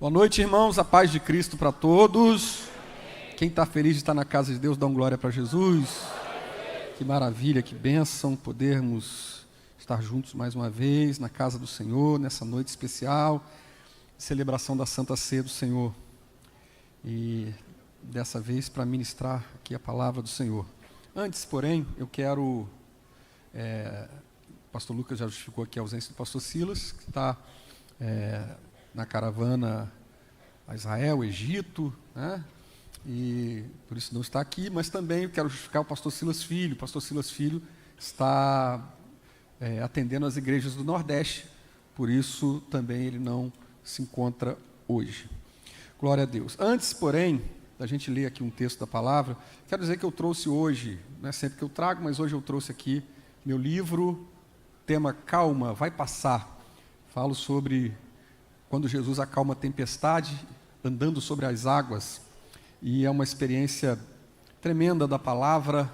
Boa noite, irmãos, a paz de Cristo para todos. Quem está feliz de estar na casa de Deus, dá uma glória para Jesus. Que maravilha, que bênção podermos estar juntos mais uma vez na casa do Senhor, nessa noite especial, celebração da Santa Ceia do Senhor. E dessa vez para ministrar aqui a palavra do Senhor. Antes, porém, eu quero... o pastor Lucas já justificou aqui a ausência do pastor Silas, que está na caravana a Israel, Egito, né? E por isso não está aqui, mas também eu quero justificar o pastor Silas Filho. O pastor Silas Filho está atendendo as igrejas do Nordeste, por isso também ele não se encontra hoje. Glória a Deus. Antes, porém, da gente ler aqui um texto da palavra, quero dizer que eu trouxe hoje, não é sempre que eu trago, mas hoje eu trouxe aqui meu livro, tema Calma, vai passar. Falo sobre quando Jesus acalma a tempestade, andando sobre as águas. E é uma experiência tremenda da palavra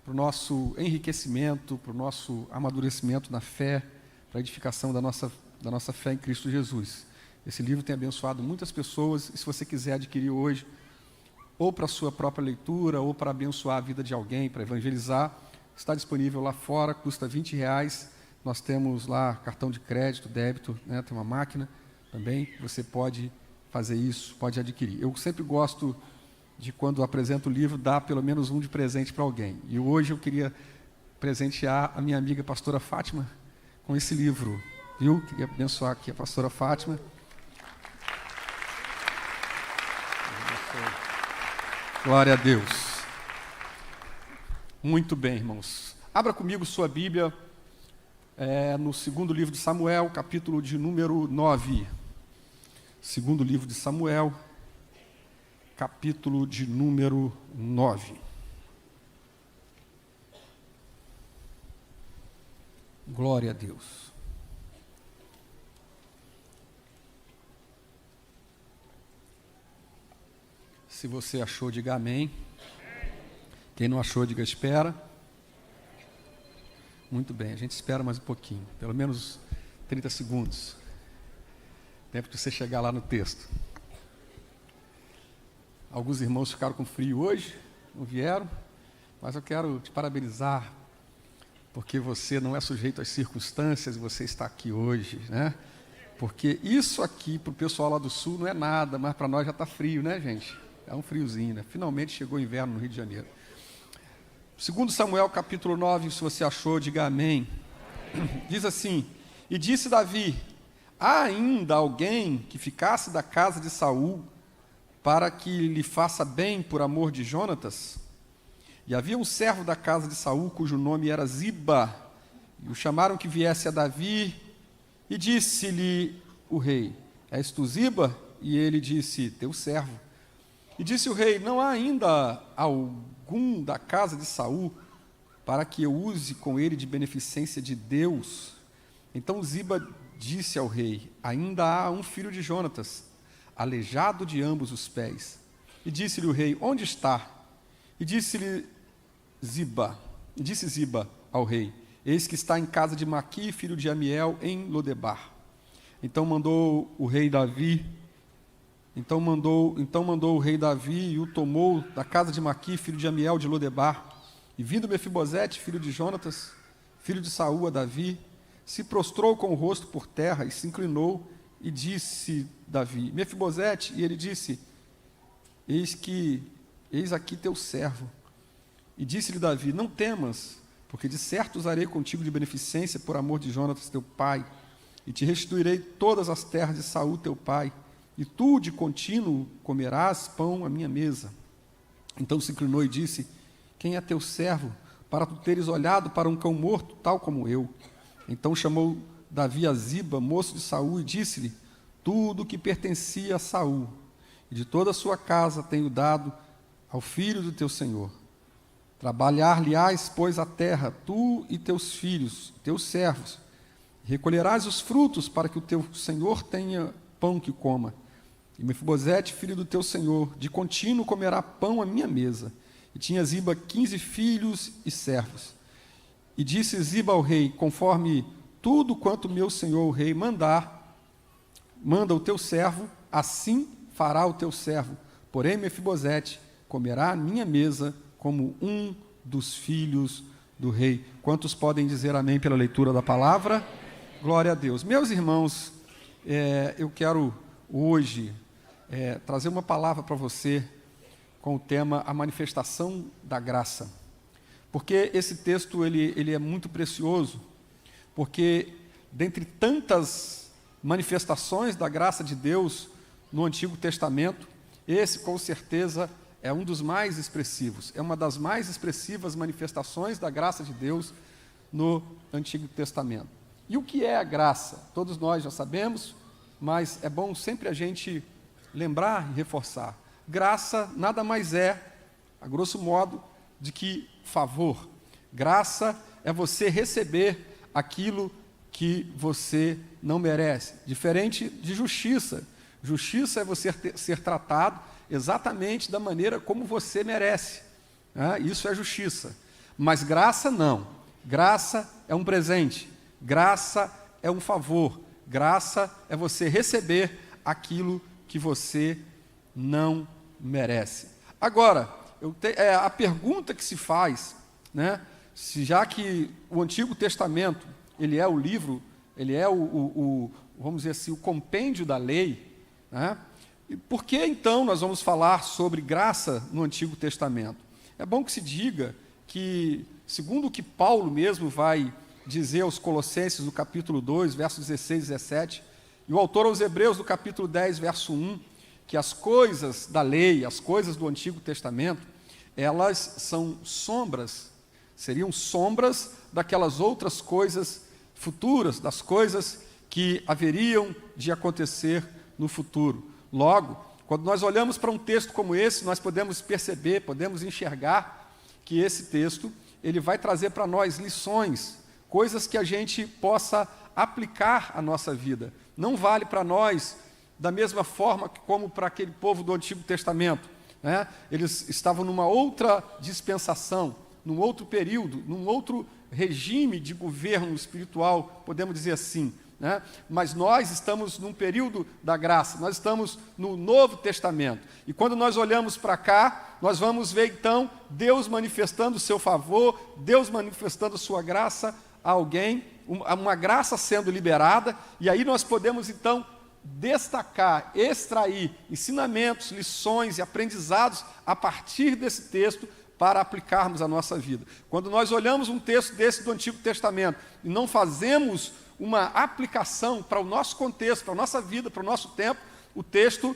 para o nosso enriquecimento, para o nosso amadurecimento na fé, para a edificação da nossa fé em Cristo Jesus. Esse livro tem abençoado muitas pessoas, e se você quiser adquirir hoje, ou para a sua própria leitura, ou para abençoar a vida de alguém, para evangelizar, está disponível lá fora, custa R$20. Nós temos lá cartão de crédito, débito, né? Tem uma máquina também, você pode fazer isso, pode adquirir. Eu sempre gosto de, quando apresento o livro, dar pelo menos um de presente para alguém. E hoje eu queria presentear a minha amiga pastora Fátima com esse livro, viu? Queria abençoar aqui a pastora Fátima. Glória a Deus. Muito bem, irmãos. Abra comigo sua Bíblia no segundo livro de Samuel, capítulo de número 9. Segundo livro de Samuel, capítulo de número 9. Glória a Deus. Se você achou, diga amém. Quem não achou, diga espera. Muito bem, a gente espera mais um pouquinho, pelo menos 30 segundos. Tempo de você chegar lá no texto. Alguns irmãos ficaram com frio hoje, não vieram, mas eu quero te parabenizar, porque você não é sujeito às circunstâncias e você está aqui hoje, né? Porque isso aqui, para o pessoal lá do sul, não é nada, mas para nós já está frio, né, gente? É um friozinho, né? Finalmente chegou o inverno no Rio de Janeiro. Segundo Samuel, capítulo 9, se você achou, diga amém. Diz assim: e disse Davi: há ainda alguém que ficasse da casa de Saul, para que lhe faça bem por amor de Jonatas? E havia um servo da casa de Saul, cujo nome era Ziba, e o chamaram que viesse a Davi, e disse-lhe o rei: és tu Ziba? E ele disse: teu servo. E disse o rei: não há ainda algum da casa de Saul, para que eu use com ele de beneficência de Deus? Então Ziba disse ao rei: ainda há um filho de Jonatas, aleijado de ambos os pés. E disse-lhe o rei: onde está? E disse Ziba ao rei: eis que está em casa de Maqui, filho de Amiel, em Lodebar. Então mandou o rei Davi e o tomou da casa de Maqui, filho de Amiel, de Lodebar. E vindo Mefibosete, filho de Jonatas, filho de Saul, a Davi, se prostrou com o rosto por terra e se inclinou, e disse Davi: Mefibosete. E ele disse: eis aqui teu servo. E disse-lhe Davi: não temas, porque de certo usarei contigo de beneficência por amor de Jonatas teu pai, e te restituirei todas as terras de Saul teu pai, e tu de contínuo comerás pão à minha mesa. Então se inclinou e disse: quem é teu servo, para tu teres olhado para um cão morto, tal como eu? Então chamou Davi a Ziba, moço de Saul, e disse-lhe: tudo que pertencia a Saul, e de toda a sua casa tenho dado ao filho do teu senhor. Trabalhar-lhe-ás, pois, a terra, tu e teus filhos, teus servos, e recolherás os frutos, para que o teu senhor tenha pão que coma. E Mefibosete, filho do teu senhor, de contínuo comerá pão à minha mesa. E tinha Ziba 15 filhos e servos. E disse Ziba ao rei: conforme tudo quanto meu senhor o rei manda o teu servo, assim fará o teu servo. Porém, Mefibosete comerá à minha mesa como um dos filhos do rei. Quantos podem dizer amém pela leitura da palavra? Glória a Deus. Meus irmãos, eu quero hoje trazer uma palavra para você com o tema A Manifestação da Graça. Porque esse texto ele é muito precioso, porque dentre tantas manifestações da graça de Deus no Antigo Testamento, esse com certeza é um dos mais expressivos, é uma das mais expressivas manifestações da graça de Deus no Antigo Testamento. E o que é a graça? Todos nós já sabemos, mas é bom sempre a gente lembrar e reforçar. Graça nada mais é, a grosso modo, de que favor. Graça é você receber aquilo que você não merece. Diferente de justiça. Justiça é você ser tratado exatamente da maneira como você merece. Isso é justiça. Mas graça não. Graça é um presente. Graça é um favor. Graça é você receber aquilo que você não merece. Agora, a pergunta que se faz, se já que o Antigo Testamento ele é o livro, ele é vamos dizer assim, o compêndio da lei, por que então nós vamos falar sobre graça no Antigo Testamento? É bom que se diga que, segundo o que Paulo mesmo vai dizer aos Colossenses, no capítulo 2, versos 16 e 17, e o autor aos Hebreus, no capítulo 10, verso 1, que as coisas da lei, as coisas do Antigo Testamento, elas são sombras, seriam sombras daquelas outras coisas futuras, das coisas que haveriam de acontecer no futuro. Logo, quando nós olhamos para um texto como esse, nós podemos perceber, podemos enxergar que esse texto, ele vai trazer para nós lições, coisas que a gente possa aplicar à nossa vida. Não vale para nós da mesma forma como para aquele povo do Antigo Testamento. Eles estavam numa outra dispensação, num outro período, num outro regime de governo espiritual, podemos dizer assim. Mas nós estamos num período da graça, nós estamos no Novo Testamento. E quando nós olhamos para cá, nós vamos ver então Deus manifestando o seu favor, Deus manifestando a sua graça a alguém, uma graça sendo liberada, e aí nós podemos então destacar, extrair ensinamentos, lições e aprendizados a partir desse texto para aplicarmos à nossa vida. Quando nós olhamos um texto desse do Antigo Testamento e não fazemos uma aplicação para o nosso contexto, para a nossa vida, para o nosso tempo, o texto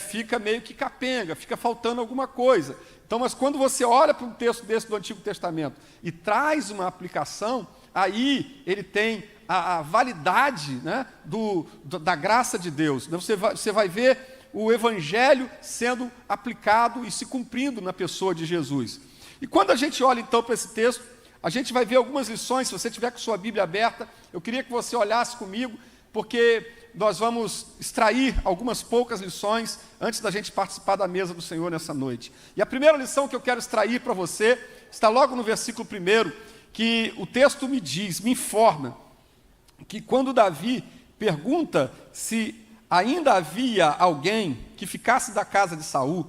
fica meio que capenga, fica faltando alguma coisa. Então, mas quando você olha para um texto desse do Antigo Testamento e traz uma aplicação, aí ele tem a validade da graça de Deus. Você vai ver o Evangelho sendo aplicado e se cumprindo na pessoa de Jesus. E quando a gente olha então para esse texto, a gente vai ver algumas lições. Se você tiver com sua Bíblia aberta, eu queria que você olhasse comigo, porque nós vamos extrair algumas poucas lições antes da gente participar da mesa do Senhor nessa noite. E a primeira lição que eu quero extrair para você está logo no versículo 1, que o texto me informa, que quando Davi pergunta se ainda havia alguém que ficasse da casa de Saul,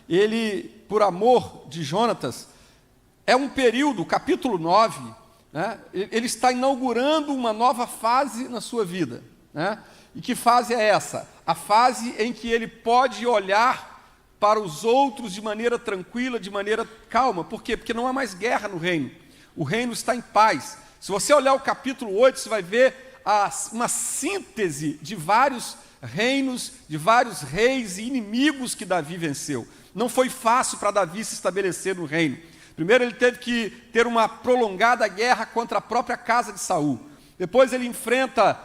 ele, por amor de Jonatas, é um período, capítulo 9, ele está inaugurando uma nova fase na sua vida. E que fase é essa? A fase em que ele pode olhar para os outros de maneira tranquila, de maneira calma. Por quê? Porque não há mais guerra no reino. O reino está em paz. Se você olhar o capítulo 8, você vai ver uma síntese de vários reinos, de vários reis e inimigos que Davi venceu. Não foi fácil para Davi se estabelecer no reino. Primeiro ele teve que ter uma prolongada guerra contra a própria casa de Saul. Depois ele enfrenta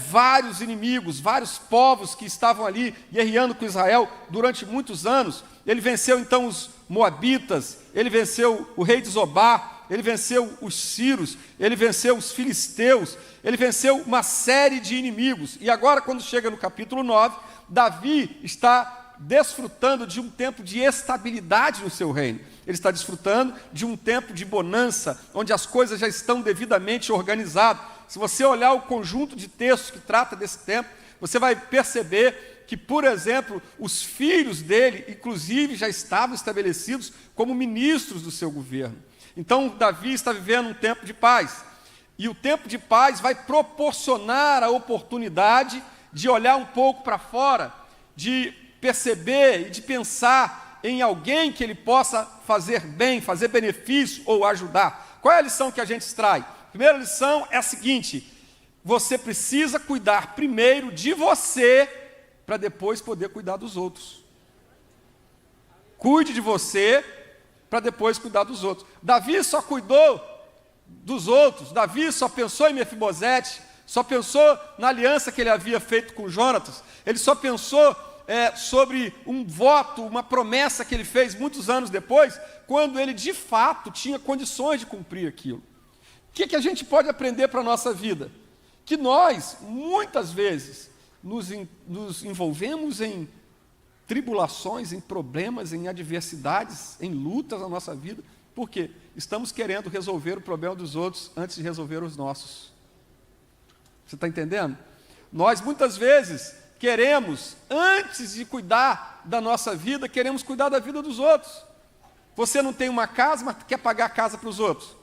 vários inimigos, vários povos que estavam ali guerreando com Israel durante muitos anos. Ele venceu então os moabitas, ele venceu o rei de Zobá, ele venceu os sírios, ele venceu os filisteus, ele venceu uma série de inimigos. E agora, quando chega no capítulo 9, Davi está desfrutando de um tempo de estabilidade no seu reino. Ele está desfrutando de um tempo de bonança, onde as coisas já estão devidamente organizadas. Se você olhar o conjunto de textos que trata desse tempo, você vai perceber que, por exemplo, os filhos dele, inclusive, já estavam estabelecidos como ministros do seu governo. Então, Davi está vivendo um tempo de paz. E o tempo de paz vai proporcionar a oportunidade de olhar um pouco para fora, de perceber e de pensar em alguém que ele possa fazer bem, fazer benefício ou ajudar. Qual é a lição que a gente extrai? A primeira lição é a seguinte: você precisa cuidar primeiro de você, para depois poder cuidar dos outros. Cuide de você, para depois cuidar dos outros. Davi só cuidou dos outros, Davi só pensou em Mefibosete, só pensou na aliança que ele havia feito com Jonatas, ele só pensou sobre um voto, uma promessa que ele fez muitos anos depois, quando ele de fato tinha condições de cumprir aquilo. O que a gente pode aprender para a nossa vida? Que nós, muitas vezes, nos envolvemos em tribulações, em problemas, em adversidades, em lutas na nossa vida, porque estamos querendo resolver o problema dos outros antes de resolver os nossos. Você está entendendo? Nós, muitas vezes, queremos, antes de cuidar da nossa vida, queremos cuidar da vida dos outros. Você não tem uma casa, mas quer pagar a casa para os outros.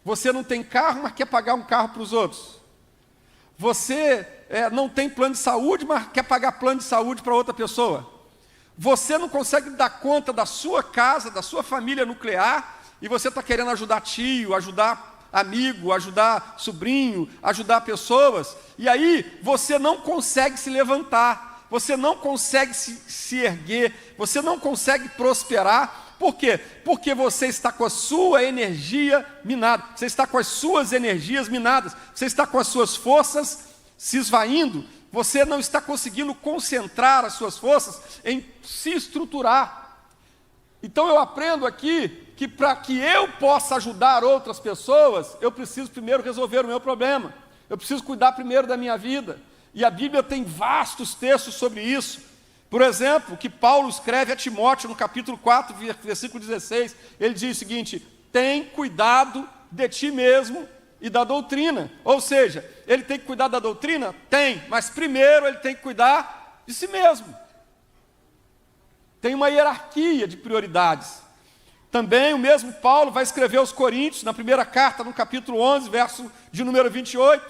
Você não tem carro, mas quer pagar um carro para os outros. Você não tem plano de saúde, mas quer pagar plano de saúde para outra pessoa. Você não consegue dar conta da sua casa, da sua família nuclear, e você está querendo ajudar tio, ajudar amigo, ajudar sobrinho, ajudar pessoas, e aí você não consegue se levantar, você não consegue se erguer, você não consegue prosperar. Por quê? Porque você está com a sua energia minada, você está com as suas energias minadas, você está com as suas forças se esvaindo, você não está conseguindo concentrar as suas forças em se estruturar. Então eu aprendo aqui que para que eu possa ajudar outras pessoas, eu preciso primeiro resolver o meu problema, eu preciso cuidar primeiro da minha vida, e a Bíblia tem vastos textos sobre isso. Por exemplo, que Paulo escreve a Timóteo no capítulo 4, versículo 16, ele diz o seguinte: tem cuidado de ti mesmo e da doutrina. Ou seja, ele tem que cuidar da doutrina? Tem, mas primeiro ele tem que cuidar de si mesmo. Tem uma hierarquia de prioridades. Também o mesmo Paulo vai escrever aos Coríntios, na primeira carta, no capítulo 11, verso de número 28,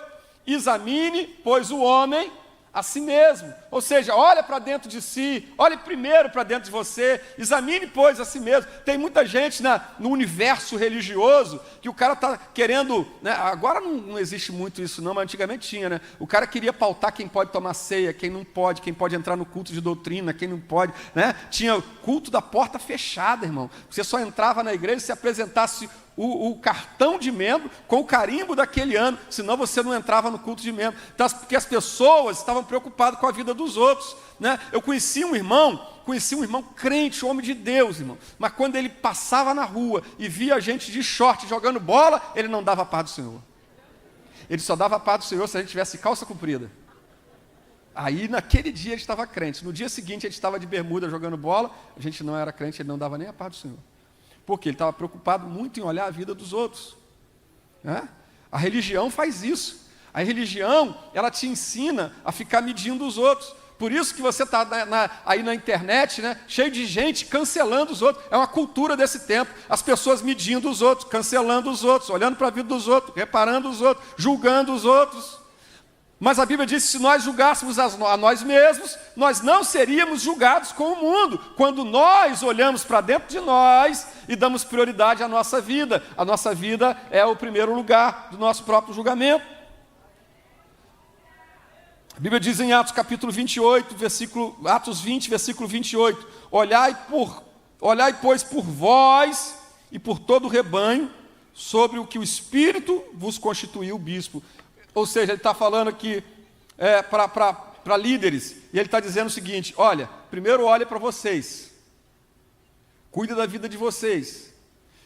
examine, pois, o homem a si mesmo, ou seja, olha para dentro de si, olhe primeiro para dentro de você, examine, pois, a si mesmo. Tem muita gente no universo religioso que o cara está querendo, né, agora não existe muito isso não, mas antigamente tinha, né? O cara queria pautar quem pode tomar ceia, quem não pode, quem pode entrar no culto de doutrina, quem não pode, né? Tinha culto da porta fechada, irmão. Você só entrava na igreja se apresentasse o cartão de membro com o carimbo daquele ano, senão você não entrava no culto de membro. Então, porque as pessoas estavam preocupadas com a vida dos outros, né? Eu conheci um irmão crente, homem de Deus, irmão, mas quando ele passava na rua e via gente de short jogando bola, ele não dava a paz do Senhor. Ele só dava a paz do Senhor se a gente tivesse calça comprida. Aí naquele dia ele estava crente, no dia seguinte ele estava de bermuda jogando bola, a gente não era crente, ele não dava nem a paz do Senhor. Porque ele estava preocupado muito em olhar a vida dos outros, né? A religião faz isso. A religião, ela te ensina a ficar medindo os outros. Por isso que você está aí na internet, né, cheio de gente cancelando os outros. É uma cultura desse tempo. As pessoas medindo os outros, cancelando os outros, olhando para a vida dos outros, reparando os outros, julgando os outros. Mas a Bíblia diz que se nós julgássemos a nós mesmos, nós não seríamos julgados com o mundo. Quando nós olhamos para dentro de nós e damos prioridade à nossa vida. A nossa vida é o primeiro lugar do nosso próprio julgamento. A Bíblia diz em Atos capítulo 28, Atos 20, versículo 28, Olhai, pois, por vós e por todo o rebanho, sobre o que o Espírito vos constituiu bispo. Ou seja, ele está falando aqui para líderes, e ele está dizendo o seguinte: olha, primeiro olhe para vocês, cuide da vida de vocês,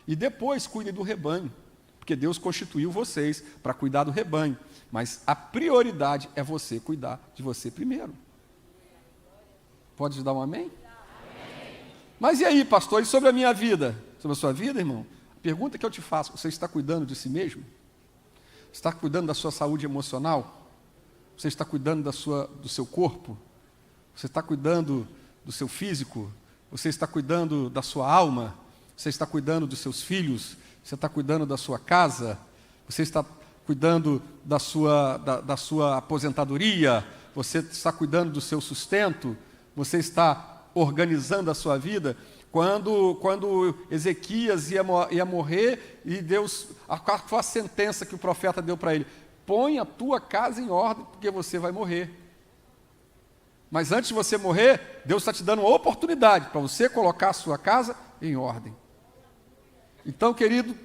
e depois cuide do rebanho, porque Deus constituiu vocês para cuidar do rebanho, mas a prioridade é você cuidar de você primeiro. Pode dar um amém? Amém. Mas e aí, pastor, e sobre a minha vida? Sobre a sua vida, irmão? A pergunta que eu te faço: você está cuidando de si mesmo? Você está cuidando da sua saúde emocional? Você está cuidando do seu corpo? Você está cuidando do seu físico? Você está cuidando da sua alma? Você está cuidando dos seus filhos? Você está cuidando da sua casa? Você está cuidando da sua aposentadoria? Você está cuidando do seu sustento? Você está organizando a sua vida? Quando Ezequias ia morrer, e Deus, qual foi a sentença que o profeta deu para ele? Põe a tua casa em ordem, porque você vai morrer. Mas antes de você morrer, Deus está te dando uma oportunidade para você colocar a sua casa em ordem. Então, querido,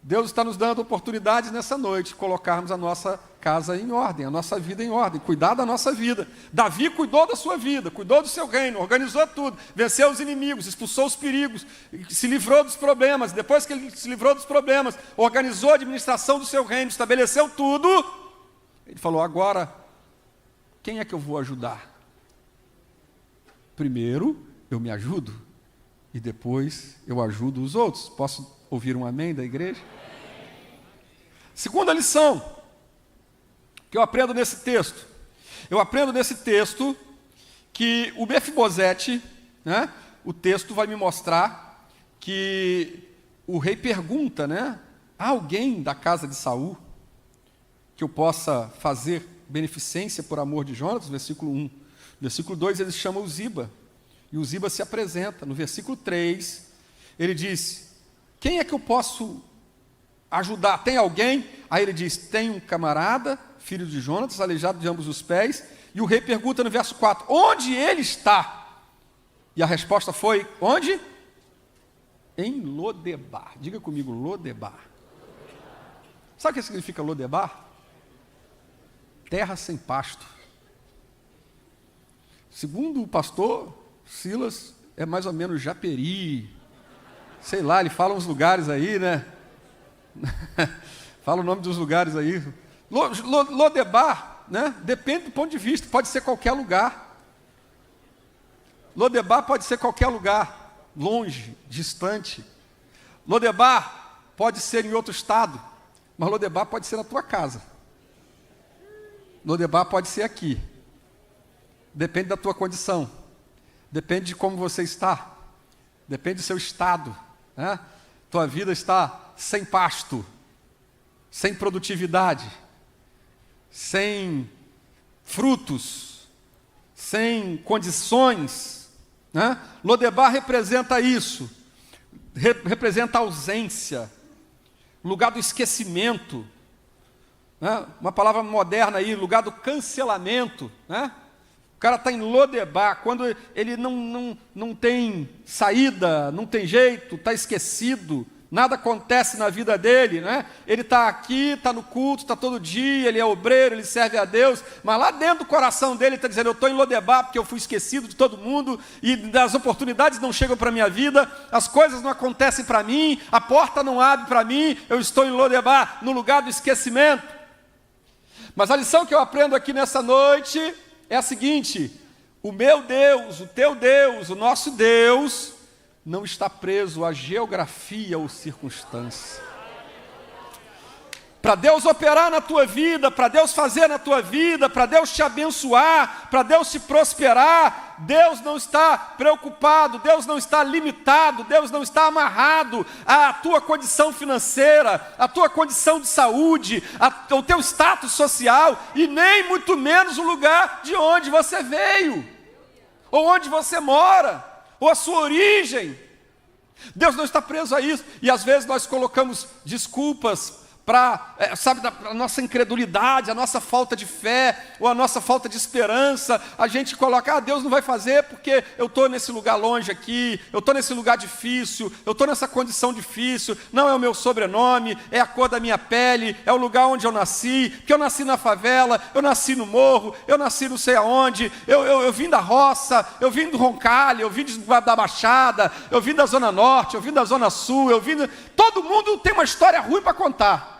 Deus está nos dando oportunidades nessa noite de colocarmos a nossa casa em ordem, a nossa vida em ordem, cuidar da nossa vida. Davi cuidou da sua vida, cuidou do seu reino, organizou tudo, venceu os inimigos, expulsou os perigos, se livrou dos problemas. Depois que ele se livrou dos problemas, organizou a administração do seu reino, estabeleceu tudo, ele falou: agora, quem é que eu vou ajudar? Primeiro eu me ajudo e depois eu ajudo os outros. Posso ouvir um amém da igreja? Segunda lição que eu aprendo nesse texto. Eu aprendo nesse texto que o Mefibosete, né, o texto vai me mostrar que o rei pergunta, né, há alguém da casa de Saul que eu possa fazer beneficência por amor de Jonatas? Versículo 1. Versículo 2, ele chama o Ziba, e o Ziba se apresenta. No versículo 3, ele diz: quem é que eu posso ajudar? Tem alguém? Aí ele diz: tem um camarada, filho de Jonatas, aleijado de ambos os pés. E o rei pergunta no verso 4, onde ele está? E a resposta foi, onde? Em Lodebar. Diga comigo, Lodebar. Sabe o que significa Lodebar? Terra sem pasto. Segundo o pastor Silas, é mais ou menos Japeri, sei lá, ele fala uns lugares aí, né? Fala o nome dos lugares aí. Lodebar, né? Depende do ponto de vista, pode ser qualquer lugar. Lodebar pode ser qualquer lugar, longe, distante. Lodebar pode ser em outro estado, mas Lodebar pode ser na tua casa. Lodebar pode ser aqui. Depende da tua condição, depende de como você está, depende do seu estado, né? Tua vida está sem pasto, sem produtividade, sem frutos, sem condições, né? Lodebar representa isso, representa a ausência, lugar do esquecimento, né? Uma palavra moderna aí, lugar do cancelamento, né? O cara está em Lodebar, quando ele não tem saída, não tem jeito, está esquecido, nada acontece na vida dele, né? Ele está aqui, está no culto, está todo dia, ele é obreiro, ele serve a Deus, mas lá dentro do coração dele está dizendo: eu estou em Lodebar porque eu fui esquecido de todo mundo, e as oportunidades não chegam para a minha vida, as coisas não acontecem para mim, a porta não abre para mim, eu estou em Lodebar, no lugar do esquecimento. Mas a lição que eu aprendo aqui nessa noite é a seguinte: o meu Deus, o teu Deus, o nosso Deus, não está preso à geografia ou circunstância. Para Deus operar na tua vida, para Deus fazer na tua vida, para Deus te abençoar, para Deus te prosperar, Deus não está preocupado, Deus não está limitado, Deus não está amarrado à tua condição financeira, à tua condição de saúde, ao teu status social, e nem muito menos o lugar de onde você veio, ou onde você mora, ou a sua origem. Deus não está preso a isso, e às vezes nós colocamos desculpas para, a nossa incredulidade, a nossa falta de fé, ou a nossa falta de esperança. A gente coloca: Deus não vai fazer porque eu estou nesse lugar longe aqui, eu estou nesse lugar difícil, eu estou nessa condição difícil, não é o meu sobrenome, é a cor da minha pele, é o lugar onde eu nasci, porque eu nasci na favela, eu nasci no morro, eu nasci não sei aonde, eu vim da roça, eu vim do Roncalho, eu vim da Baixada, eu vim da Zona Norte, eu vim da Zona Sul, todo mundo tem uma história ruim para contar.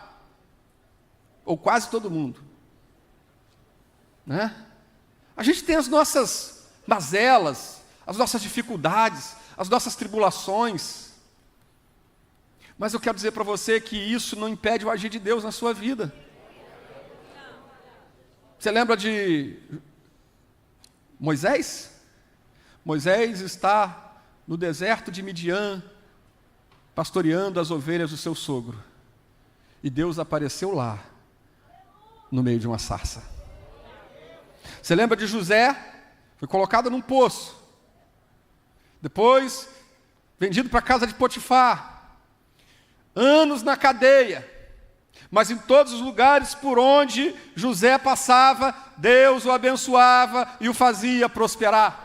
Ou quase todo mundo, né? A gente tem as nossas mazelas, as nossas dificuldades, as nossas tribulações, mas eu quero dizer para você que isso não impede o agir de Deus na sua vida. Você lembra de Moisés? Moisés está no deserto de Midian, pastoreando as ovelhas do seu sogro. E Deus apareceu lá, no meio de uma sarça. Você lembra de José? Foi colocado num poço. Depois, vendido para a casa de Potifar. Anos na cadeia. Mas em todos os lugares por onde José passava, Deus o abençoava e o fazia prosperar.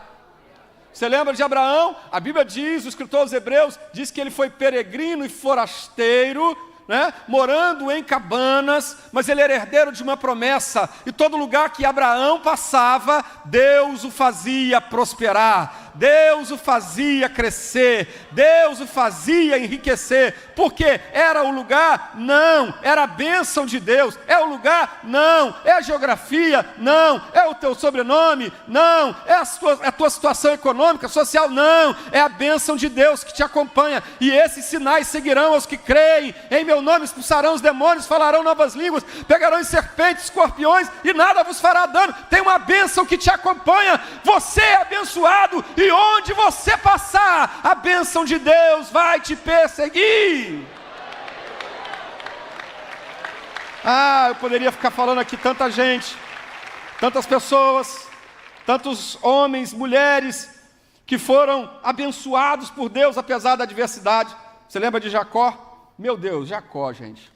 Você lembra de Abraão? A Bíblia diz, o escritor aos Hebreus, diz que ele foi peregrino e forasteiro, né, morando em cabanas, mas ele era herdeiro de uma promessa, e todo lugar que Abraão passava, Deus o fazia prosperar, Deus o fazia crescer, Deus o fazia enriquecer. Porque era o lugar? Não. Era a bênção de Deus. É o lugar? Não. É a geografia? Não. É o teu sobrenome? Não. É a tua situação econômica, social? Não. É a bênção de Deus que te acompanha. E esses sinais seguirão aos que creem. Em meu nome expulsarão os demônios, falarão novas línguas, pegarão em serpentes, escorpiões, e nada vos fará dano. Tem uma bênção que te acompanha. Você é abençoado, e onde você passar, a bênção de Deus vai te perseguir. Eu poderia ficar falando aqui tanta gente, tantas pessoas, tantos homens, mulheres, que foram abençoados por Deus apesar da adversidade. Você lembra de Jacó? Meu Deus, Jacó, gente.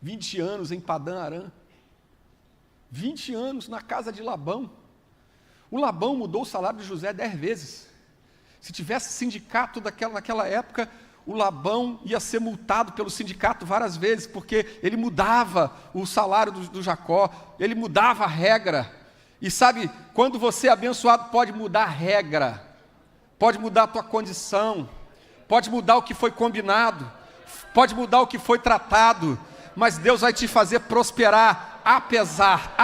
20 anos em Padã Arã. 20 anos na casa de Labão. O Labão mudou o salário de José 10 vezes. Se tivesse sindicato naquela época, o Labão ia ser multado pelo sindicato várias vezes, porque ele mudava o salário do Jacó, ele mudava a regra. E sabe, quando você é abençoado, pode mudar a regra, pode mudar a tua condição, pode mudar o que foi combinado, pode mudar o que foi tratado, mas Deus vai te fazer prosperar, apesar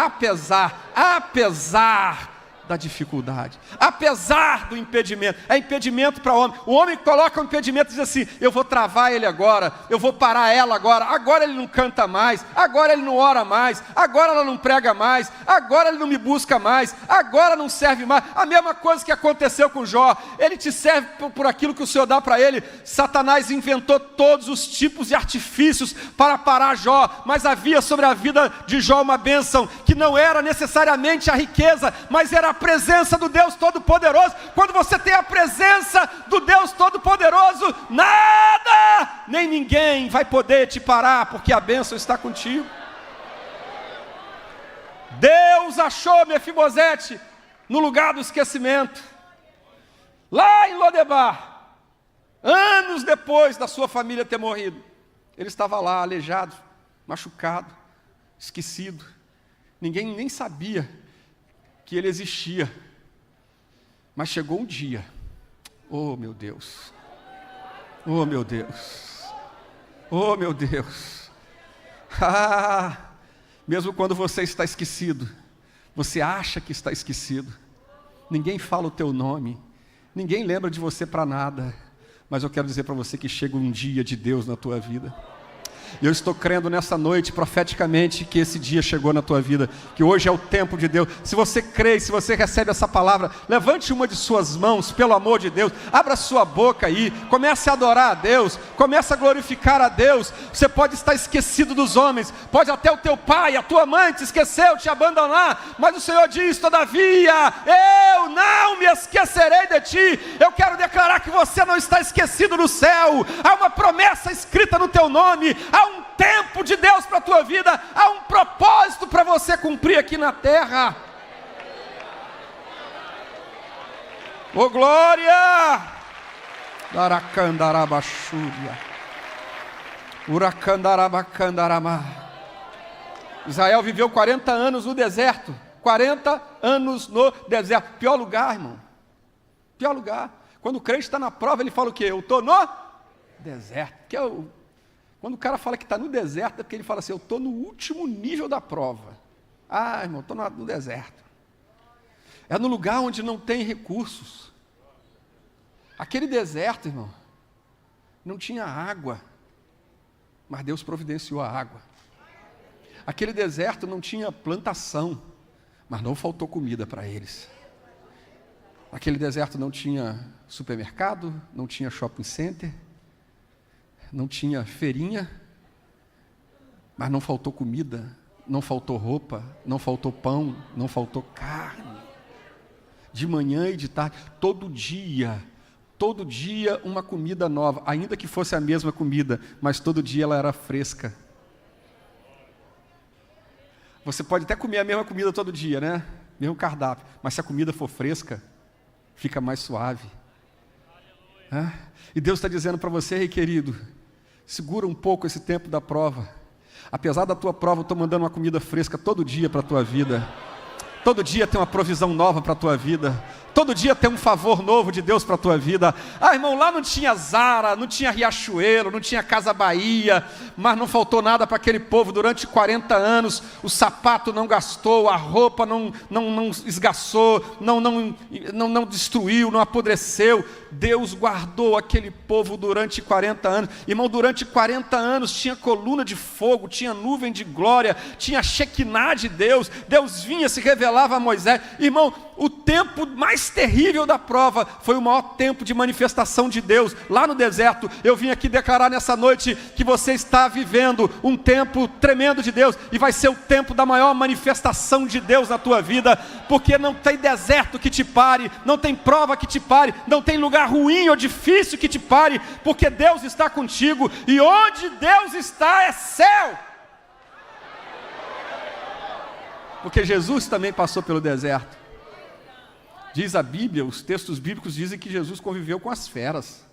da dificuldade, apesar do impedimento. É impedimento para o homem. O homem que coloca um impedimento diz assim: eu vou travar ele agora, eu vou parar ela agora ele não canta mais, agora ele não ora mais, agora ela não prega mais, agora ele não me busca mais, agora não serve mais. A mesma coisa que aconteceu com Jó. Ele te serve por aquilo que o Senhor dá para ele. Satanás inventou todos os tipos de artifícios para parar Jó, mas havia sobre a vida de Jó uma bênção, que não era necessariamente a riqueza, mas era a presença do Deus Todo-Poderoso. Quando você tem a presença do Deus Todo-Poderoso, nada, nem ninguém vai poder te parar, porque a bênção está contigo. Deus achou Mefibosete no lugar do esquecimento, lá em Lodebar, anos depois da sua família ter morrido. Ele estava lá, aleijado, machucado, esquecido. Ninguém nem sabia que ele existia. Mas chegou um dia, oh meu Deus, oh meu Deus, oh meu Deus, mesmo quando você está esquecido, você acha que está esquecido, ninguém fala o teu nome, ninguém lembra de você para nada, mas eu quero dizer para você que chega um dia de Deus na tua vida. E eu estou crendo nessa noite, profeticamente, que esse dia chegou na tua vida, que hoje é o tempo de Deus. Se você crê, se você recebe essa palavra, levante uma de suas mãos, pelo amor de Deus, abra sua boca aí, comece a adorar a Deus, comece a glorificar a Deus. Você pode estar esquecido dos homens, pode até o teu pai, a tua mãe te esqueceu, te abandonar, mas o Senhor diz: todavia, eu não me esquecerei de ti. Eu quero declarar que você não está esquecido no céu. Há uma promessa escrita no teu nome, há um tempo de Deus para a tua vida, há um propósito para você cumprir aqui na terra. Ô glória! Daracandarabachúria. Uracandarabacandarama. Israel viveu 40 anos no deserto. 40 anos no deserto. Pior lugar, irmão. Pior lugar. Quando o crente está na prova, ele fala o quê? Eu estou no deserto. Que é o... Quando o cara fala que está no deserto, é porque ele fala assim: eu estou no último nível da prova. Irmão, estou no deserto. É no lugar onde não tem recursos. Aquele deserto, irmão, não tinha água, mas Deus providenciou a água. Aquele deserto não tinha plantação, mas não faltou comida para eles. Aquele deserto não tinha supermercado, não tinha shopping center, não tinha feirinha, mas não faltou comida, não faltou roupa, não faltou pão, não faltou carne. De manhã e de tarde, todo dia uma comida nova, ainda que fosse a mesma comida, mas todo dia ela era fresca. Você pode até comer a mesma comida todo dia, né? Mesmo cardápio, mas se a comida for fresca, fica mais suave. E Deus está dizendo para você, ei, querido, segura um pouco esse tempo da prova. Apesar da tua prova, eu estou mandando uma comida fresca todo dia para a tua vida. Todo dia tem uma provisão nova para a tua vida. Todo dia tem um favor novo de Deus para a tua vida. Irmão, lá não tinha Zara, não tinha Riachuelo, não tinha Casa Bahia, mas não faltou nada para aquele povo durante 40 anos. O sapato não gastou, a roupa não esgaçou, não destruiu, não apodreceu. Deus guardou aquele povo durante 40 anos. Irmão, durante 40 anos tinha coluna de fogo, tinha nuvem de glória, tinha Shekinah de Deus. Deus vinha, se revelava a Moisés. Irmão, o tempo mais terrível da prova foi o maior tempo de manifestação de Deus. Lá no deserto, eu vim aqui declarar nessa noite que você está vivendo um tempo tremendo de Deus, e vai ser o tempo da maior manifestação de Deus na tua vida, porque não tem deserto que te pare, não tem prova que te pare, não tem lugar ruim ou difícil que te pare, porque Deus está contigo, e onde Deus está é céu. Porque Jesus também passou pelo deserto. Diz a Bíblia, os textos bíblicos dizem que Jesus conviveu com as feras.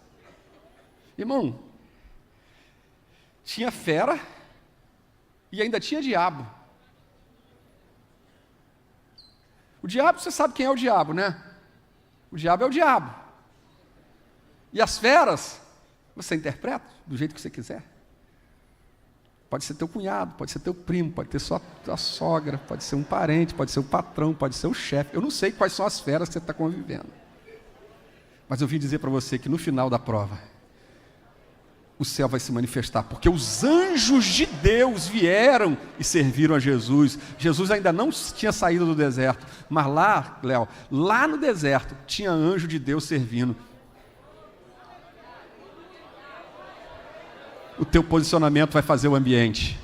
Irmão, tinha fera e ainda tinha diabo. O diabo, você sabe quem é o diabo, né? O diabo é o diabo. E as feras, você interpreta do jeito que você quiser. Pode ser teu cunhado, pode ser teu primo, pode ter sua sogra, pode ser um parente, pode ser o patrão, pode ser o chefe. Eu não sei quais são as feras que você está convivendo. Mas eu vim dizer para você que no final da prova, o céu vai se manifestar, porque os anjos de Deus vieram e serviram a Jesus. Jesus ainda não tinha saído do deserto, mas lá, Léo, lá no deserto, tinha anjo de Deus servindo. O teu posicionamento vai fazer o ambiente.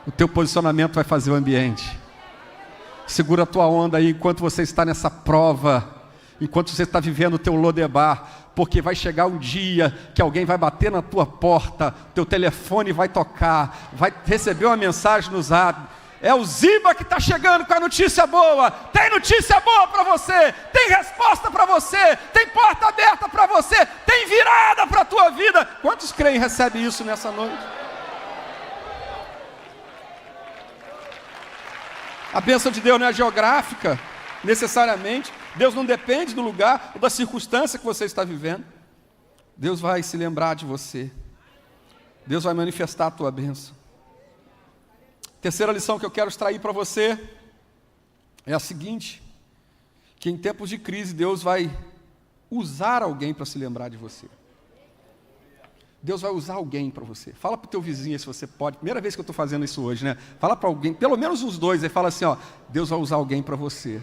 O teu posicionamento vai fazer o ambiente. Segura a tua onda aí enquanto você está nessa prova, enquanto você está vivendo o teu Lodebar, porque vai chegar um dia que alguém vai bater na tua porta, teu telefone vai tocar, vai receber uma mensagem no Zap. É o Ziba que está chegando com a notícia boa. Tem notícia boa para você, tem resposta para você, tem porta aberta para você, tem virada para a tua vida. Quantos creem e recebem isso nessa noite? A bênção de Deus não é geográfica, necessariamente. Deus não depende do lugar ou da circunstância que você está vivendo. Deus vai se lembrar de você. Deus vai manifestar a tua bênção. Terceira lição que eu quero extrair para você é a seguinte: que em tempos de crise Deus vai usar alguém para se lembrar de você. Deus vai usar alguém para você. Fala para o teu vizinho se você pode. Primeira vez que eu estou fazendo isso hoje, né? Fala para alguém, pelo menos uns dois, aí fala assim, ó, Deus vai usar alguém para você.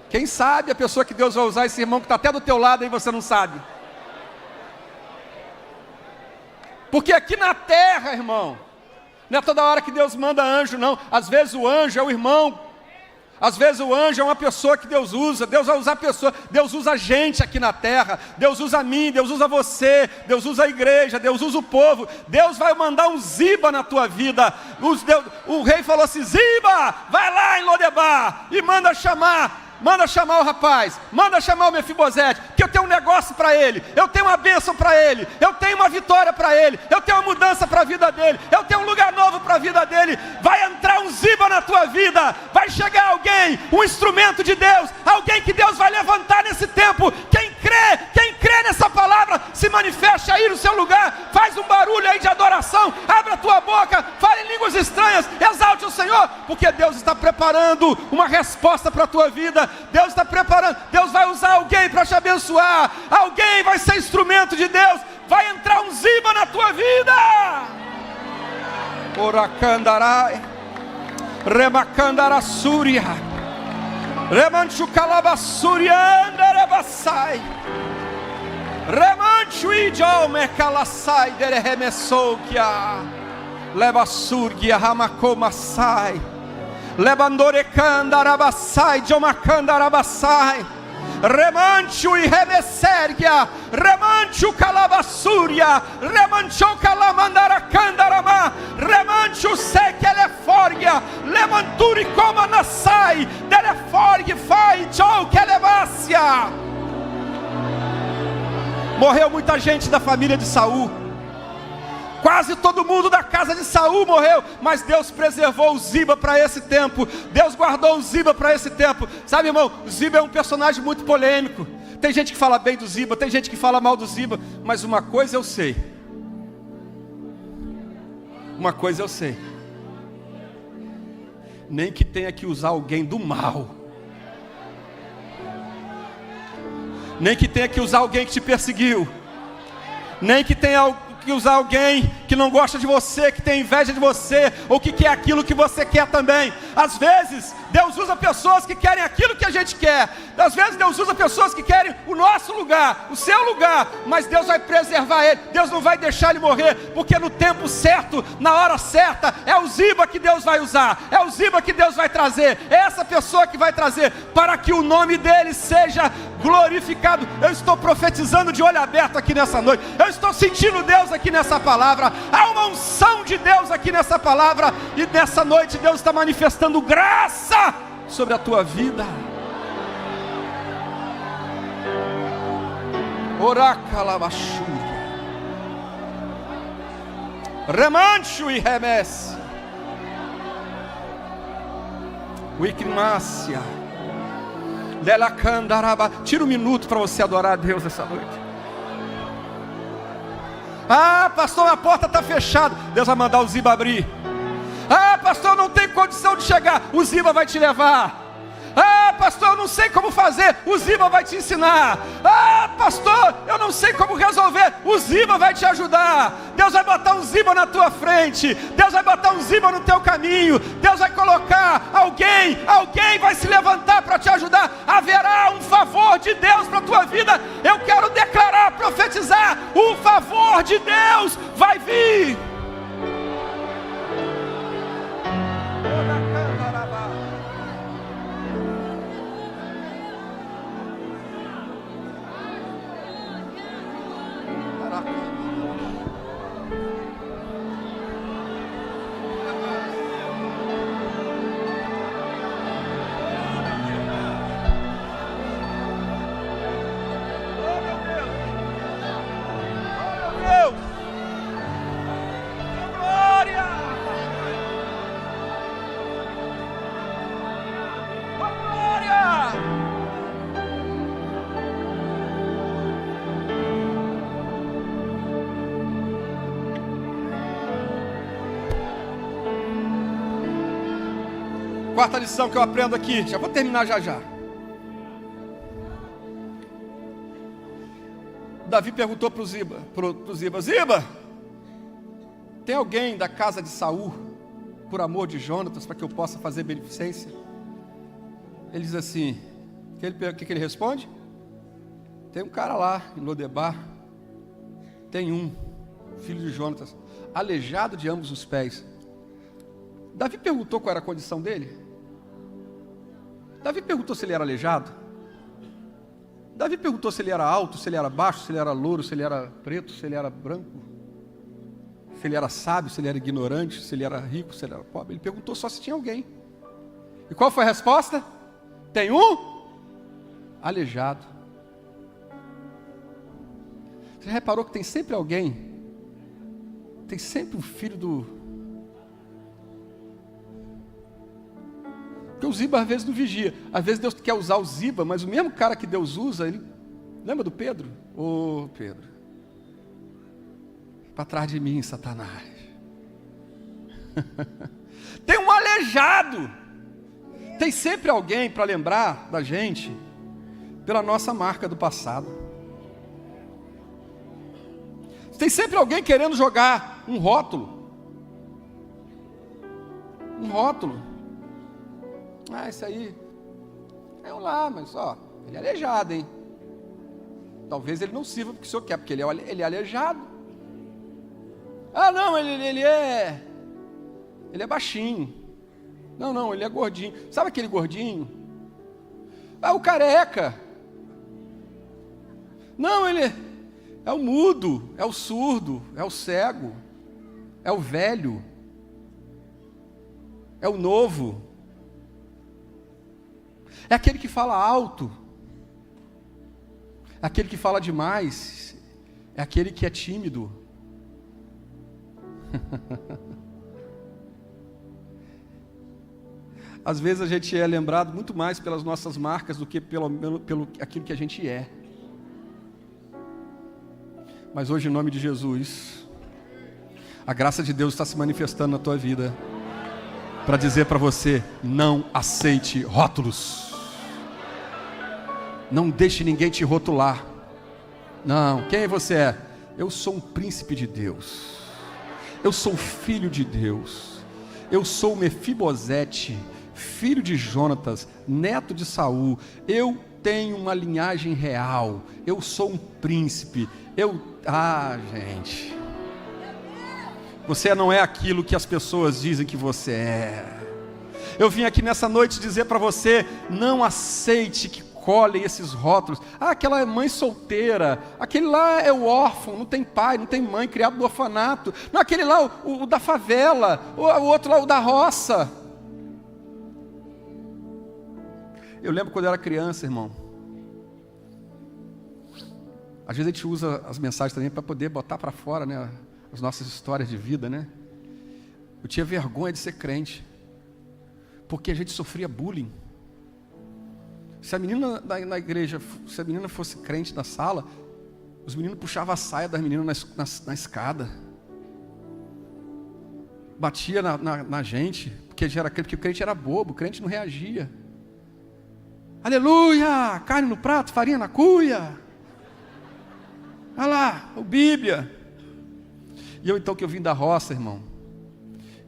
Quem sabe a pessoa que Deus vai usar, esse irmão que está até do teu lado aí, você não sabe. Porque aqui na terra, irmão, não é toda hora que Deus manda anjo, não. Às vezes o anjo é o irmão. Às vezes o anjo é uma pessoa que Deus usa. Deus vai usar pessoa. Deus usa a gente aqui na terra. Deus usa a mim, Deus usa você. Deus usa a igreja, Deus usa o povo. Deus vai mandar um Ziba na tua vida. O rei falou assim, Ziba, vai lá em Lodebar e manda chamar o rapaz, manda chamar o Mefibosete, que eu tenho um negócio para ele, eu tenho uma bênção para ele, eu tenho uma vitória para ele, eu tenho uma mudança para a vida dele, eu tenho um lugar novo para a vida dele. Vai entrar um Ziba na tua vida, vai chegar alguém, um instrumento de Deus, alguém que Deus vai levantar nesse tempo. Quem crê nessa palavra, se manifeste aí no seu lugar, faz um barulho aí de adoração, abre a tua boca, fale em línguas estranhas, exalte o Senhor, porque Deus está preparando uma resposta para a tua vida. Deus está preparando, Deus vai usar alguém para te abençoar, alguém vai ser instrumento de Deus, vai entrar um Ziba na tua vida. Oracandarai, Remacandarasúria, Remanchu calabassurianda rebassai. Remanchu idome calasai deremessoukia. Lebasurgia ramacomassai. Lebandorecanda rabassai, Jomacanda rabassai. Remanchu e remessergia. Remanchu calabassúria. Remanchu calamandaracanda. Remanchu sequeleforgia. Lemanturi como nasai. Deleforgue fai, Joe Kelebácia. Morreu muita gente da família de Saul. Quase todo mundo da casa de Saul morreu, mas Deus preservou o Ziba para esse tempo. Deus guardou o Ziba para esse tempo. Sabe, irmão, o Ziba é um personagem muito polêmico. Tem gente que fala bem do Ziba, tem gente que fala mal do Ziba, mas uma coisa eu sei. Uma coisa eu sei. Nem que tenha que usar alguém do mal. Nem que tenha que usar alguém que te perseguiu. Nem que tenha que usar alguém que não gosta de você, que tem inveja de você, ou que quer aquilo que você quer também. Às vezes, Deus usa pessoas que querem aquilo que a gente quer. Às vezes, Deus usa pessoas que querem o nosso lugar, o seu lugar, mas Deus vai preservar ele. Deus não vai deixar ele morrer, porque no tempo certo, na hora certa, é o Ziba que Deus vai usar, é o Ziba que Deus vai trazer, é essa pessoa que vai trazer, para que o nome dele seja glorificado. Eu estou profetizando de olho aberto aqui nessa noite. Eu estou sentindo Deus aqui nessa palavra. Há uma unção de Deus aqui nessa palavra. E nessa noite Deus está manifestando graça sobre a tua vida. Oracalabaxu, remancho e remesse, Wikimácia. Tira um minuto para você adorar a Deus essa noite. Ah, pastor, a porta está fechada. Deus vai mandar o Ziba abrir. Ah, pastor, não tem condição de chegar. O Ziba vai te levar. Ah, pastor, eu não sei como fazer. O Ziba vai te ensinar. Ah, pastor, eu não sei como resolver. O Ziba vai te ajudar. Deus vai botar um Ziba na tua frente. Deus vai botar um Ziba no teu caminho. Deus vai colocar alguém vai se levantar para te ajudar. Haverá um favor de Deus para a tua vida. Eu quero declarar, profetizar. O favor de Deus vai vir. Quarta lição que eu aprendo aqui, já vou terminar já. Davi perguntou para o Ziba, Ziba, tem alguém da casa de Saul, por amor de Jonatas, para que eu possa fazer beneficência? Ele diz assim, o que ele responde? Tem um cara lá em Lodebar, tem um filho de Jonatas, aleijado de ambos os pés. Davi perguntou qual era a condição dele? Davi perguntou se ele era aleijado? Davi perguntou se ele era alto, se ele era baixo, se ele era louro, se ele era preto, se ele era branco, se ele era sábio, se ele era ignorante, se ele era rico, se ele era pobre. Ele perguntou só se tinha alguém. E qual foi a resposta? Tem um aleijado. Você reparou que tem sempre alguém, tem sempre um filho do... Porque o Ziba às vezes não vigia. Às vezes Deus quer usar o Ziba, mas o mesmo cara que Deus usa, ele... Lembra do Pedro? Ô Pedro, para trás de mim, Satanás. Tem um aleijado. Tem sempre alguém para lembrar da gente pela nossa marca do passado. Tem sempre alguém querendo jogar um rótulo. Um rótulo. Ah, esse aí Aí eu lá, mas ele é aleijado, hein? Talvez ele não sirva porque o senhor quer, porque ele é aleijado. Ah, não, ele é baixinho. Não, ele é gordinho. Sabe aquele gordinho? Ah, o careca. Não, ele é o mudo, é o surdo, é o cego, é o velho, é o novo. É aquele que fala alto, é aquele que fala demais, é aquele que é tímido. Às vezes a gente é lembrado muito mais pelas nossas marcas do que pelo aquilo que a gente é. Mas hoje, em nome de Jesus, a graça de Deus está se manifestando na tua vida para dizer para você: não aceite rótulos. Não deixe ninguém te rotular. Não, quem você é? Eu sou um príncipe de Deus. Eu sou filho de Deus. Eu sou Mefibosete, filho de Jonatas, neto de Saul. Eu tenho uma linhagem real. Eu sou um príncipe. Gente, você não é aquilo que as pessoas dizem que você é. Eu vim aqui nessa noite dizer para você: não aceite que colhem esses rótulos. Ah, aquela é mãe solteira, aquele lá é o órfão, não tem pai, não tem mãe, criado no orfanato. Não, aquele lá, o da favela, o outro lá, o da roça. Eu lembro quando eu era criança, irmão. Às vezes a gente usa as mensagens também para poder botar para fora, né, as nossas histórias de vida, né? Eu tinha vergonha de ser crente, porque a gente sofria bullying. Se a menina na igreja, se a menina fosse crente na sala, os meninos puxavam a saia das meninas na escada. Batia na gente, porque o crente era bobo, o crente não reagia. Aleluia! Carne no prato, farinha na cuia. Olha lá, o Bíblia. E eu então que eu vim da roça, irmão,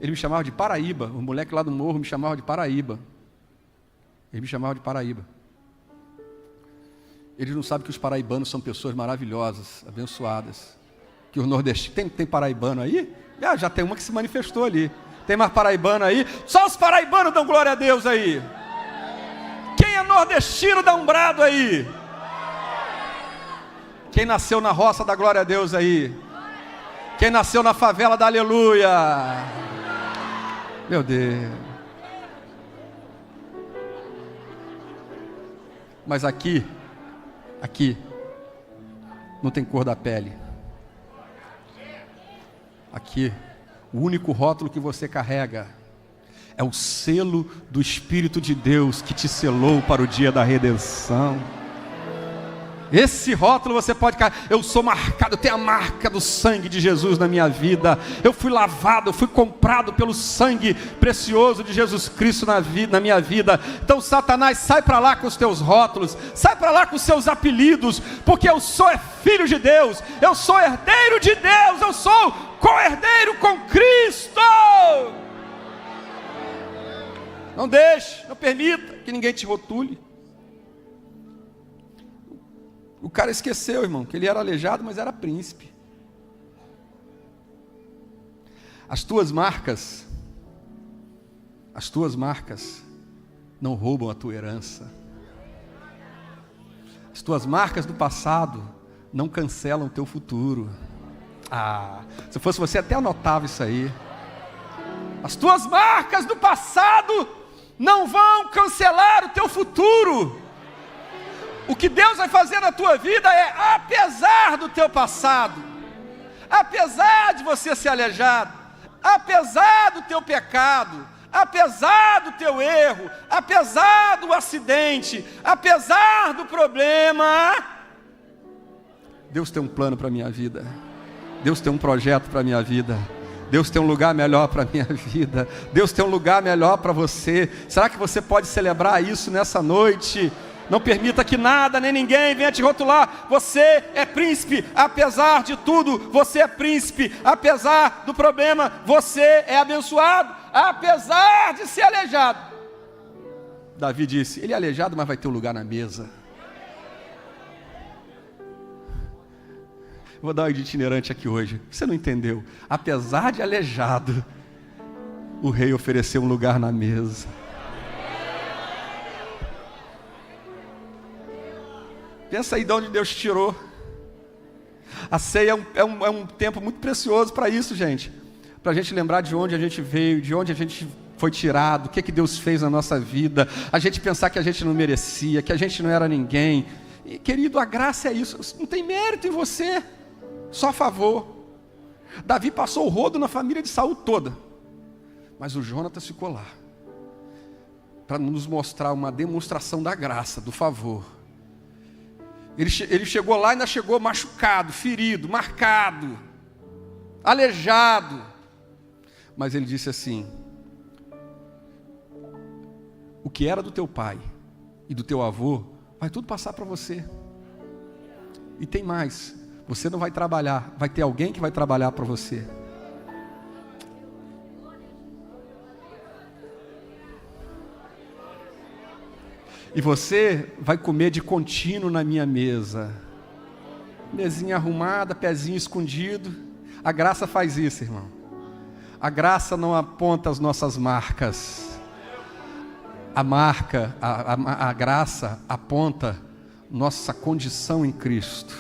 ele me chamava de Paraíba. O moleque lá do morro me chamava de Paraíba. Ele me chamava de Paraíba. Eles não sabem que os paraibanos são pessoas maravilhosas, abençoadas. Que os nordestinos... Tem paraibano aí? Já tem uma que se manifestou ali. Tem mais paraibano aí? Só os paraibanos dão glória a Deus aí. Quem é nordestino dá um brado aí. Quem nasceu na roça dá glória a Deus aí. Quem nasceu na favela dá aleluia. Meu Deus. Mas aqui não tem cor da pele. Aqui, o único rótulo que você carrega é o selo do Espírito de Deus que te selou para o dia da redenção. Esse rótulo você pode carregar. Eu sou marcado, eu tenho a marca do sangue de Jesus na minha vida. Eu fui lavado, eu fui comprado pelo sangue precioso de Jesus Cristo na minha vida. Então, Satanás, sai para lá com os teus rótulos, sai para lá com os seus apelidos, porque eu sou filho de Deus, eu sou herdeiro de Deus, eu sou co-herdeiro com Cristo. Não deixe, não permita que ninguém te rotule. O cara esqueceu, irmão, que ele era aleijado, mas era príncipe. As tuas marcas não roubam a tua herança. As tuas marcas do passado não cancelam o teu futuro. Se fosse você até anotava isso aí. As tuas marcas do passado não vão cancelar o teu futuro. O que Deus vai fazer na tua vida é, apesar do teu passado, apesar de você ser aleijado, apesar do teu pecado, apesar do teu erro, apesar do acidente, apesar do problema, Deus tem um plano para a minha vida. Deus tem um projeto para a minha vida. Deus tem um lugar melhor para a minha vida. Deus tem um lugar melhor para você. Será que você pode celebrar isso nessa noite? Não permita que nada nem ninguém venha te rotular. Você é príncipe, apesar de tudo, você é príncipe. Apesar do problema, você é abençoado. Apesar de ser aleijado, Davi disse, ele é aleijado, mas vai ter um lugar na mesa. Vou dar uma de itinerante aqui hoje. Você não entendeu? Apesar de aleijado, o rei ofereceu um lugar na mesa. Pensa aí de onde Deus te tirou. A ceia é um tempo muito precioso para isso, gente. Para a gente lembrar de onde a gente veio, de onde a gente foi tirado, o que Deus fez na nossa vida. A gente pensar que a gente não merecia, que a gente não era ninguém. E, querido, a graça é isso. Não tem mérito em você, só favor. Davi passou o rodo na família de Saul toda. Mas o Jonatas ficou lá. Para nos mostrar uma demonstração da graça, do favor. Ele chegou lá e ainda chegou machucado, ferido, marcado, aleijado. Mas ele disse assim, o que era do teu pai e do teu avô, vai tudo passar para você. E tem mais, você não vai trabalhar, vai ter alguém que vai trabalhar para você. E você vai comer de contínuo na minha mesa. Mesinha arrumada, pezinho escondido. A graça faz isso, irmão. A graça não aponta as nossas marcas. A graça aponta nossa condição em Cristo.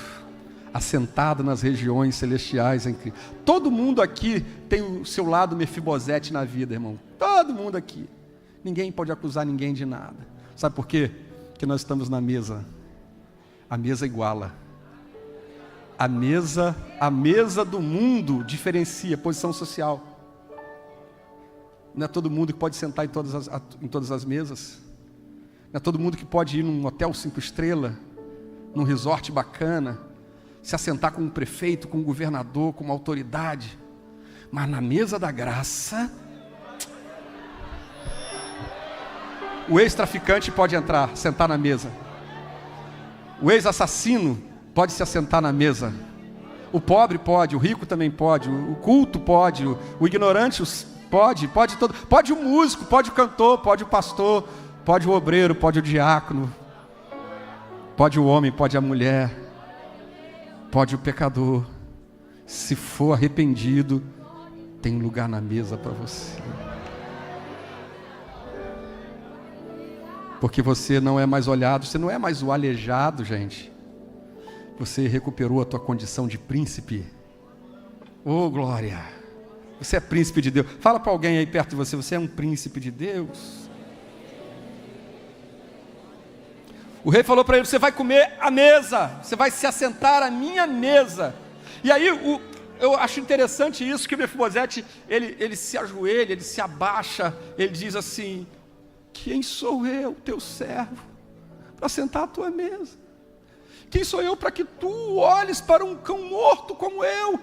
Assentado nas regiões celestiais em Cristo. Todo mundo aqui tem o seu lado Mefibosete na vida, irmão. Todo mundo aqui. Ninguém pode acusar ninguém de nada. Sabe por quê? Porque nós estamos na mesa. A mesa iguala. A mesa do mundo diferencia posição social. Não é todo mundo que pode sentar em todas as mesas. Não é todo mundo que pode ir num hotel 5 estrelas, num resort bacana, se assentar com um prefeito, com um governador, com uma autoridade. Mas na mesa da graça, o ex-traficante pode entrar, sentar na mesa. O ex-assassino pode se assentar na mesa. O pobre pode, o rico também pode, o culto pode, o ignorante pode todo. Pode o músico, pode o cantor, pode o pastor, pode o obreiro, pode o diácono, pode o homem, pode a mulher, pode o pecador. Se for arrependido, tem lugar na mesa para você. Porque você não é mais olhado, você não é mais o aleijado, gente. Você recuperou a tua condição de príncipe. Oh, glória! Você é príncipe de Deus. Fala para alguém aí perto de você, você é um príncipe de Deus. O rei falou para ele, você vai comer à mesa, você vai se assentar à minha mesa. E aí, eu acho interessante isso, que o Mefibosete, ele se ajoelha, ele se abaixa, ele diz assim, quem sou eu, teu servo, para sentar à tua mesa? Quem sou eu para que tu olhes para um cão morto como eu?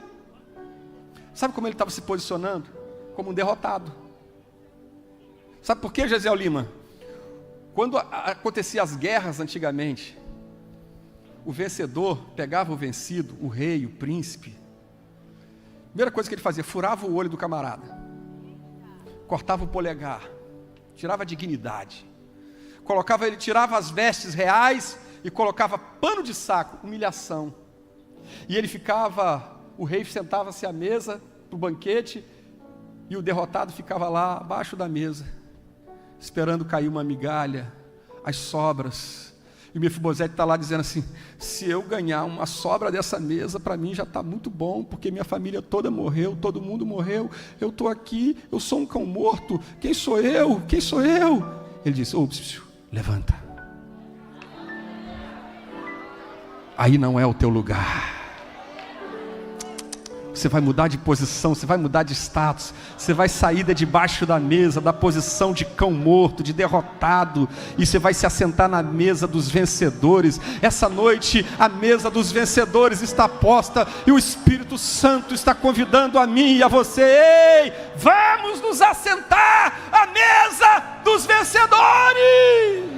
Sabe como ele estava se posicionando? Como um derrotado. Sabe por quê, Gesiel Lima? Quando aconteciam as guerras antigamente, o vencedor pegava o vencido, o rei, o príncipe. A primeira coisa que ele fazia, furava o olho do camarada, cortava o polegar, tirava a dignidade, tirava as vestes reais e colocava pano de saco, humilhação. E o rei sentava-se à mesa para o banquete e o derrotado ficava lá abaixo da mesa, esperando cair uma migalha, as sobras. E o Mefibosete está lá dizendo assim, se eu ganhar uma sobra dessa mesa, para mim já está muito bom, porque minha família toda morreu, todo mundo morreu, eu estou aqui, eu sou um cão morto, quem sou eu? Quem sou eu? Ele disse, levanta. Aí não é o teu lugar. Você vai mudar de posição, você vai mudar de status, você vai sair de debaixo da mesa, da posição de cão morto, de derrotado, e você vai se assentar na mesa dos vencedores. Essa noite a mesa dos vencedores está posta, e o Espírito Santo está convidando a mim e a você, ei, vamos nos assentar à mesa dos vencedores.